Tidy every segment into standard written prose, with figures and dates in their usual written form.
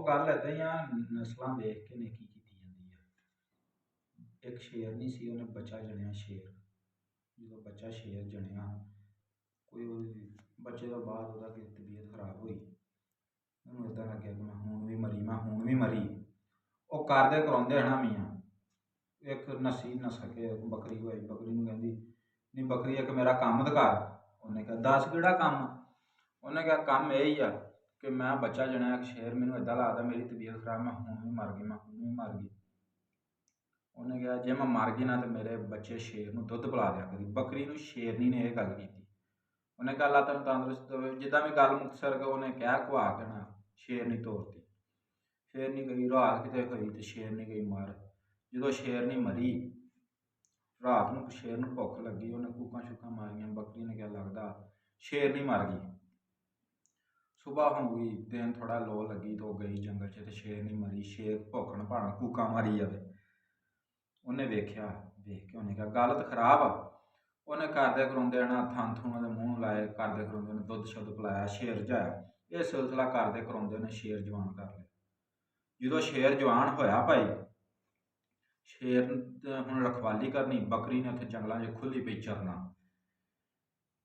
गल इदां ही आ, नस्लां वेख के नेकी कीती जांदी है। एक शेर नहीं सी, उन्हें बच्चा जणिया शेर। जो बच्चा शेर जणिया, कोई बच्चे तो बाद वह तबीयत खराब हुई, उन्होंने इदा लग्या कि मैं हूँ भी मरी। वो करदे कराउंदे हना मियाँ एक नसी न सके, बकरी होई, बकरी नूं कहंदी नी बकरी एक मेरा काम दिखा। उन्हें कहा दस किहड़ा काम? उन्हें कहा काम यही आ कि मैं बच्चा जणिया एक शेर, मैनूं इदां लगदा मेरी तबीयत खराब, मैं हुण भी मर गई। उन्हें कहा जे मैं मर गई ना तो मेरे बच्चे शेर नूं दुध पिला दिया करी। बकरी नूं शेरनी ने यह गल की। उन्हें कहा अल्लाह तैनूं तंदुरुस्त देवे। जिद्दां भी गल मुकसर के उन्हें कह कुआ के ना शेरनी तोरती। शेरनी गई, रात किते होई तो शेरनी गई मर। जो शेरनी मरी, रात नूं शेर नूं भुख लगी, उन्हें कूकां शूकां मारियां। बकरी ने क्या लगदा शेरनी मर गई। सुबह हो गई, दिन थोड़ा लो लगी तो गई जंगल च, शेरनी मरी। शेर भुखण भाण कूकां मारी जावे। उन्हें वेख्या, वेख के उन्हें कहा गल तो खराब आ। उन्हें करदे कराउंदे ना थन थुन दे मूँह लाए, करदे कराउंदे उन्हें दुध शुद्ध पिलाया, शेर जाया। यह सिलसिला करदे कराउंदे उन्हें शेर जवान कर लिया। जो शेर जवान होया भाई, शेर हुण रखवाली करनी। बकरी ने उत्थे जंगलों च खुली पई चरना,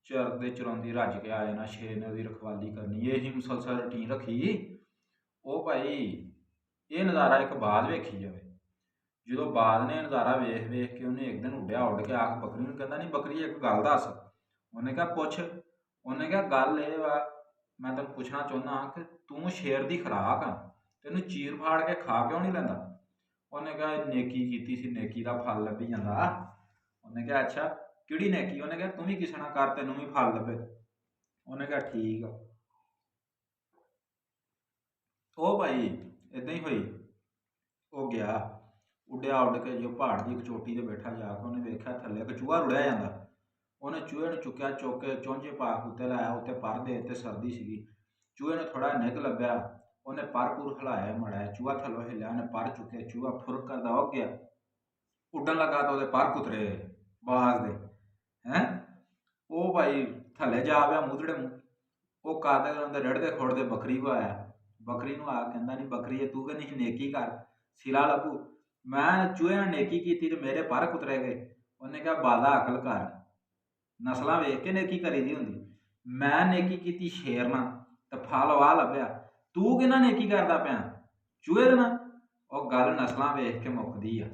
चरदे चराउंदी रज के आ जाना। शेर ने उसकी रखवाली करनी, यही मुसलसल रूटीन रखी। वो भाई ये नज़ारा एक बाद वेखी जाए। जो बाद ने नज़ारा वेख वेख के उन्हें एक दिन उड्या, उड़ के आख बकरी नूं कहंदा नी बकरी एक गल दस। उन्हें कहा पुछ। उन्हें कहा गल ये वा, मैं तेन पुछना चाहुंदा कि तू शेर की खुराक आ, तेनों चीर फाड़ के खा क्यों नहीं लैंदा? उन्हें कहा नेकी कीती सी, नेकी का फल लभी जांदा। उन्हें कहा अच्छा किहड़ी नेकी? उन्हें कहा तू भी किसी ना कर, तेनों भी फल लभे। उन्हें कहा ठीक आ। ओ भाई इदां ही होई। वो गया उड्या, उड़ के जो पहाड़ की एक चोटी से बैठा जाके उन्हें वेख्या थल्ले एक चूहा रुड़िया जांदा। उन्हें चूहे ने चुक्या, चुक के चुंझ पा के उत्ते लाया। उत्ते पर दे ते सर्दी सीगी। चूहे ने थोड़ा निग लभ्या, उन्हें पर पुर हिलाया माड़ा, चूहा थल्लों हिलिया, उन्हें पर चुके, चूहा फुर करदा उग गया। उड्डन लगा तो उहदे पर कुतरे बाज दे हैं। वो भाई थल्ले जा पिया मूधड़े मूँह। वो करदे कराउंदे रिड़दे खुड़दे बकरी को आया। बकरी नूं आ कहंदा नी बकरी तू कहनी सी नेकी कर, सिला लभू। मैं चूहे ने नेकी की तो मेरे पर कुतरे गए। उन्हें कहा बाला अकल कर, नस्लां वेख के नेकी करी दी हुंदी। मैं नेकी की शेर नाल ते फल वाह लभ्या, तू किहनां नेकी करदा पिया? चूहे दे नाल। वो गल नस्लां वेख के मुकदी आ।